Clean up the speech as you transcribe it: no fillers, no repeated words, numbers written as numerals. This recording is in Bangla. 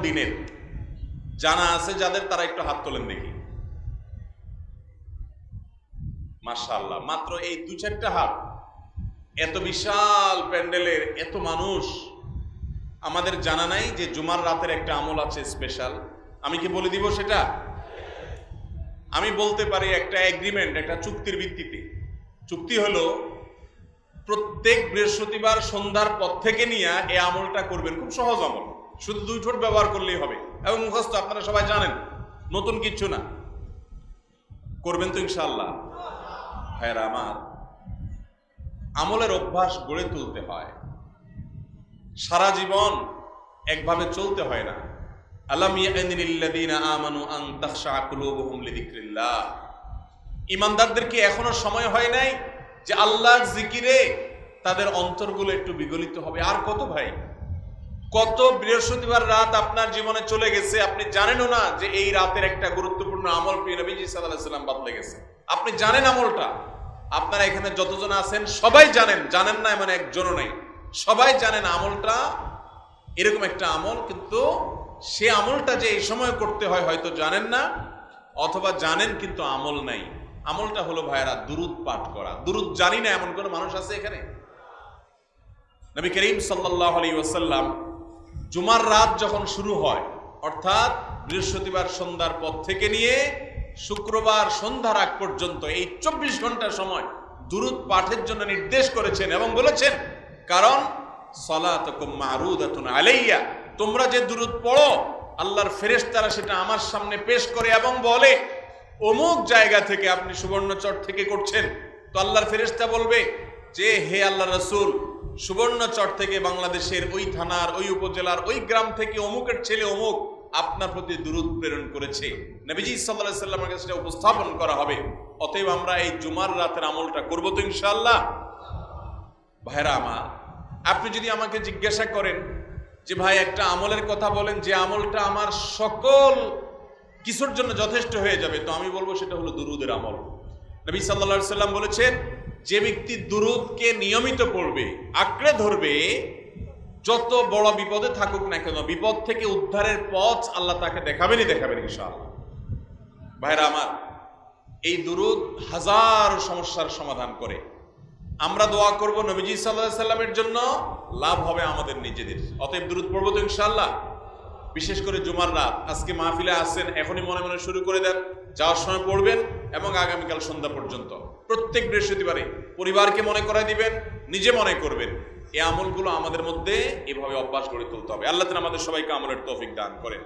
দিনের জানা আছে যাদের, তারা একটু হাত তোলেন দেখি। মাশাআল্লাহ, মাত্র এই 2-4টা হাত। এত বিশাল প্যান্ডেলের এত মানুষ, আমাদের জানা নাই যে জুমার রাতের একটা আমল আছে স্পেশাল। আমি কি বলে দিব সেটা? আমি বলতে পারি একটা এগ্রিমেন্ট, একটা চুক্তির ভিত্তিতে। চুক্তি হলো প্রত্যেক বৃহস্পতিবার সন্ধ্যার পর থেকে নিয়ে এই আমলটা করবেন। খুব সহজ আমল, শুধু 2 ঠোঁট ব্যবহার করলেই হবে এবং মুখস্থ, আপনারা সবাই জানেন, নতুন কিচ্ছু না। করবেন তো ইনশাআল্লাহ? ভাইরা আমার, আমলের অভ্যাস গড়ে তুলতে হয়, সারা জীবন একভাবে চলতে হয় না। আলাম ইয়ানিল্লাযীনা আমানু আন তাখশা কুলুবুহুম লিযিকরিল্লাহ। ঈমানদারদের কি এখনো সময় হয় নাই যে আল্লাহর জিকিরে তাদের অন্তরগুলো একটু বিগলিত হবে? আর কত ভাই, কত বৃহস্পতিবার রাত আপনার জীবনে চলে গেছে, আপনি জানেনও না যে এই রাতের একটা গুরুত্বপূর্ণ আমল প্রিয় নবীজি সাল্লাল্লাহু আলাইহি ওয়াসাল্লাম বদলে গেছে। আপনি জানেন আমলটা, আপনারা এখানে যতজন আছেন সবাই জানেন, জানেন না এমন একজনও নেই, সবাই জানেন আমলটা এরকম একটা আমল, কিন্তু সে আমলটা যে এই সময় করতে হয় হয়তো জানেন না, অথবা জানেন কিন্তু আমল নাই। আমলটা হলো ভাইরা দুরূদ পাঠ করা। দুরূদ জানি না এমন কোন মানুষ আছে এখানে? নবী করিম সাল্লাল্লাহু আলাইহি ওয়াসাল্লাম জুমার রাত যখন শুরু হয়, অর্থাৎ বৃহস্পতিবার সন্ধ্যার পর থেকে নিয়ে শুক্রবার সন্ধ্যার আগ পর্যন্ত এই 24 ঘন্টা সময় দুরূদ পাঠের জন্য নির্দেশ করেছেন এবং বলেছেন, কারণ সালাতুকুম মারুদাতুন আলাইয়া, তোমরা যে দুরূদ পড়ো আল্লাহর ফেরেশতারা সেটা আমার সামনে পেশ করে এবং বলে অমুক জায়গা থেকে, আপনি সুবর্ণচর থেকে করছেন, তো আল্লাহর ফেরেশতা বলবে যে হে আল্লাহর রাসূল, সুবর্ণচর থেকে বাংলাদেশের ওই থানার, ওই উপজেলার, ওই গ্রাম থেকে অমুকের ছেলে অমুক আপনার প্রতি দুরূদ প্রেরণ করেছে। নবীজি সাল্লাল্লাহু আলাইহি ওয়াসাল্লামের কাছে উপস্থাপন করা হবে। অতএব আমরা এই জুমার রাতের আমলটা করব তো ইনশাআল্লাহ? ভাইরা আমার, আপনি যদি আমাকে জিজ্ঞাসা করেন যে ভাই একটা আমলের কথা বলেন যে আমলটা আমার সকল কিছুর জন্য যথেষ্ট হয়ে যাবে, তো আমি বলবো সেটা হলো দুরূদের আমল। নবী সাল্লাল্লাহু আলাইহি ওয়াসাল্লাম বলেছেন, যে ব্যক্তি দুরূদকে নিয়মিত পড়বে, আঁকড়ে ধরবে, যত বড় বিপদে থাকুক না কেন, বিপদ থেকে উদ্ধারের পথ আল্লাহ তাকে দেখাবেনই দেখাবেন ইনশাআল্লাহ। ভাইরা আমার, এই দুরূদ হাজার সমস্যার সমাধান করে। আমরা দোয়া করব নবীজি সাল্লাল্লাহু আলাইহি ওয়াসাল্লামের জন্য, লাভ হবে আমাদের নিজেদের। অতএব দুরূদ পড়ব তো ইনশাআল্লাহ। বিশেষ করে জুমার রাত, আজকে মাহফিলে আসছেন, এখনই মনে মনে শুরু করে দেন, যাওয়ার সময় পড়বেন এবং আগামীকাল সন্ধ্যা পর্যন্ত প্রত্যেক বৃহস্পতিবারে পরিবারকে মনে করাই দিবেন, নিজে মনে করবেন। এই আমলগুলো আমাদের মধ্যে এভাবে অভ্যাস গড়ে তুলতে হবে। আল্লাহ তাআলা আমাদের সবাইকে আমলের তৌফিক দান করেন।